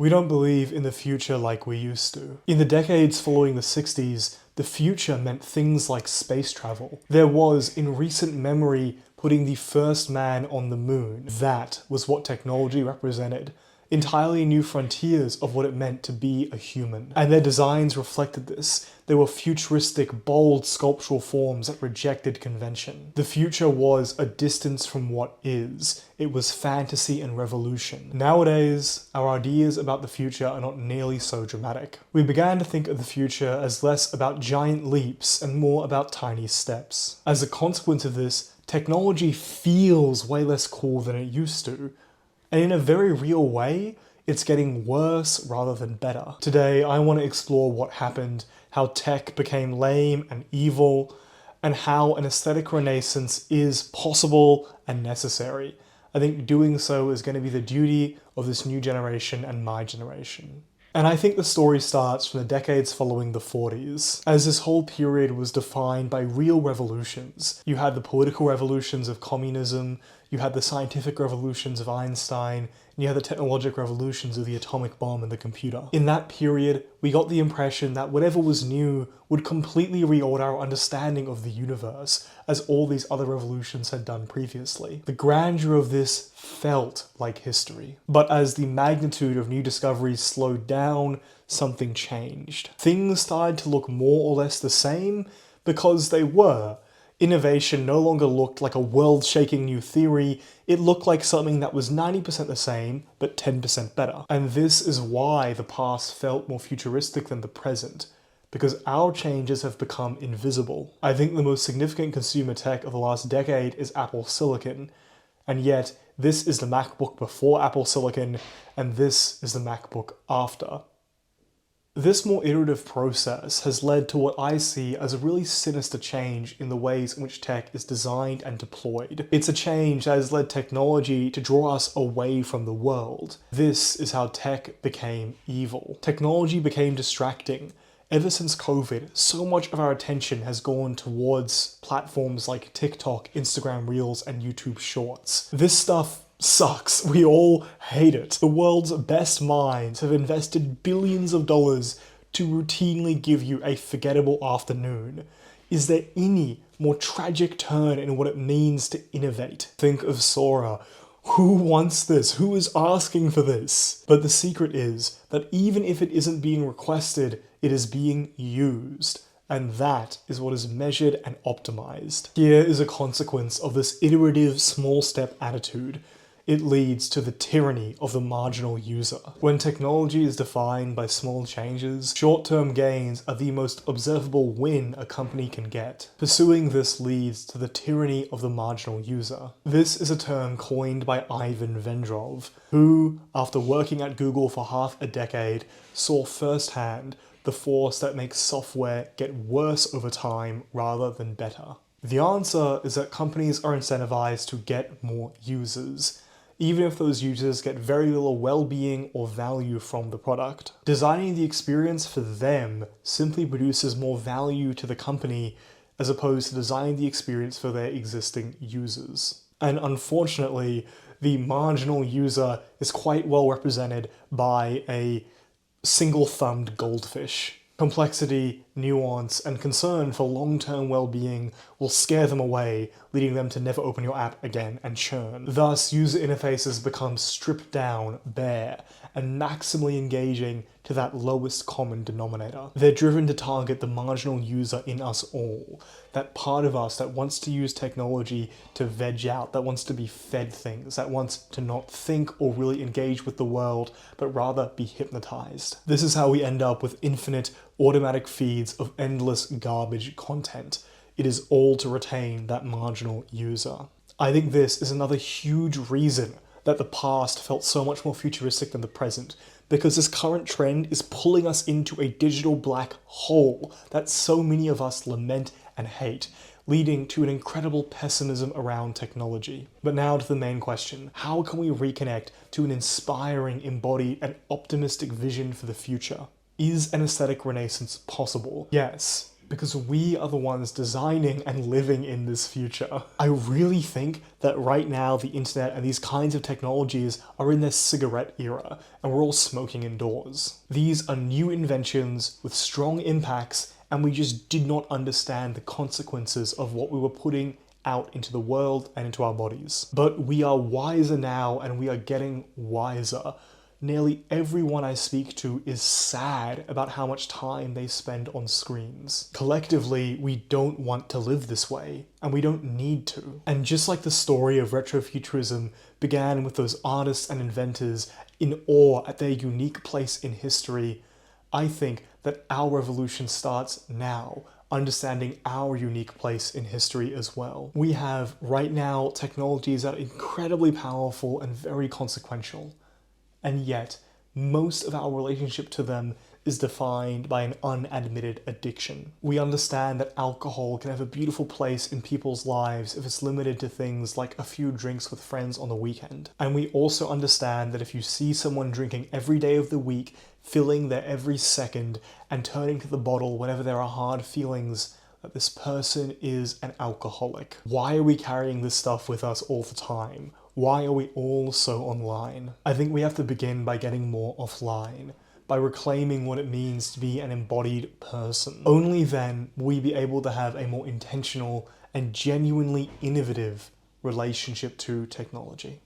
We don't believe in the future like we used to. In the decades following the 60s, the future meant things like space travel. There was, in recent memory, putting the first man on the moon. That was what technology represented. Entirely new frontiers of what it meant to be a human. And their designs reflected this. They were futuristic, bold sculptural forms that rejected convention. The future was a distance from what is. It was fantasy and revolution. Nowadays, our ideas about the future are not nearly so dramatic. We began to think of the future as less about giant leaps and more about tiny steps. As a consequence of this, technology feels way less cool than it used to. And in a very real way, it's getting worse rather than better. Today, I want to explore what happened, how tech became lame and evil, and how an aesthetic renaissance is possible and necessary. I think doing so is going to be the duty of this new generation and my generation. And I think the story starts from the decades following the 40s, as this whole period was defined by real revolutions. You had the political revolutions of communism, you had the scientific revolutions of Einstein, and you had the technological revolutions of the atomic bomb and the computer. In that period, we got the impression that whatever was new would completely reorder our understanding of the universe, as all these other revolutions had done previously. The grandeur of this felt like history. But as the magnitude of new discoveries slowed down, something changed. Things started to look more or less the same because they were. Innovation no longer looked like a world-shaking new theory, it looked like something that was 90% the same, but 10% better. And this is why the past felt more futuristic than the present, because our changes have become invisible. I think the most significant consumer tech of the last decade is Apple Silicon, and yet this is the MacBook before Apple Silicon, and this is the MacBook after. This more iterative process has led to what I see as a really sinister change in the ways in which tech is designed and deployed. It's a change that has led technology to draw us away from the world. This is how tech became evil. Technology became distracting. Ever since COVID, so much of our attention has gone towards platforms like TikTok, Instagram Reels, and YouTube Shorts. This stuff sucks. We all hate it. The world's best minds have invested billions of dollars to routinely give you a forgettable afternoon. Is there any more tragic turn in what it means to innovate? Think of Sora. Who wants this? Who is asking for this? But the secret is that even if it isn't being requested, it is being used. And that is what is measured and optimized. Here is a consequence of this iterative small step attitude. It leads to the tyranny of the marginal user. When technology is defined by small changes, short-term gains are the most observable win a company can get. Pursuing this leads to the tyranny of the marginal user. This is a term coined by Ivan Vendrov, who, after working at Google for half a decade, saw firsthand the force that makes software get worse over time rather than better. The answer is that companies are incentivized to get more users, even if those users get very little well-being or value from the product. Designing the experience for them simply produces more value to the company as opposed to designing the experience for their existing users. And unfortunately, the marginal user is quite well represented by a single-thumbed goldfish. Complexity, nuance, and concern for long-term well-being will scare them away, leading them to never open your app again and churn. Thus, user interfaces become stripped down, bare, and maximally engaging to that lowest common denominator. They're driven to target the marginal user in us all, that part of us that wants to use technology to veg out, that wants to be fed things, that wants to not think or really engage with the world, but rather be hypnotized. This is how we end up with infinite automatic feeds of endless garbage content. It is all to retain that marginal user. I think this is another huge reason that the past felt so much more futuristic than the present, because this current trend is pulling us into a digital black hole that so many of us lament and hate, leading to an incredible pessimism around technology. But now to the main question: how can we reconnect to an inspiring, embodied, and optimistic vision for the future? Is an aesthetic renaissance possible? Yes, because we are the ones designing and living in this future. I really think that right now the internet and these kinds of technologies are in their cigarette era, and we're all smoking indoors. These are new inventions with strong impacts, and we just did not understand the consequences of what we were putting out into the world and into our bodies. But we are wiser now, and we are getting wiser. Nearly everyone I speak to is sad about how much time they spend on screens. Collectively, we don't want to live this way, and we don't need to. And just like the story of retrofuturism began with those artists and inventors in awe at their unique place in history, I think that our revolution starts now, understanding our unique place in history as well. We have, right now, technologies that are incredibly powerful and very consequential. And yet, most of our relationship to them is defined by an unadmitted addiction. We understand that alcohol can have a beautiful place in people's lives if it's limited to things like a few drinks with friends on the weekend. And we also understand that if you see someone drinking every day of the week, filling their every second, and turning to the bottle whenever there are hard feelings, that this person is an alcoholic. Why are we carrying this stuff with us all the time? Why are we all so online? I think we have to begin by getting more offline, by reclaiming what it means to be an embodied person. Only then will we be able to have a more intentional and genuinely innovative relationship to technology.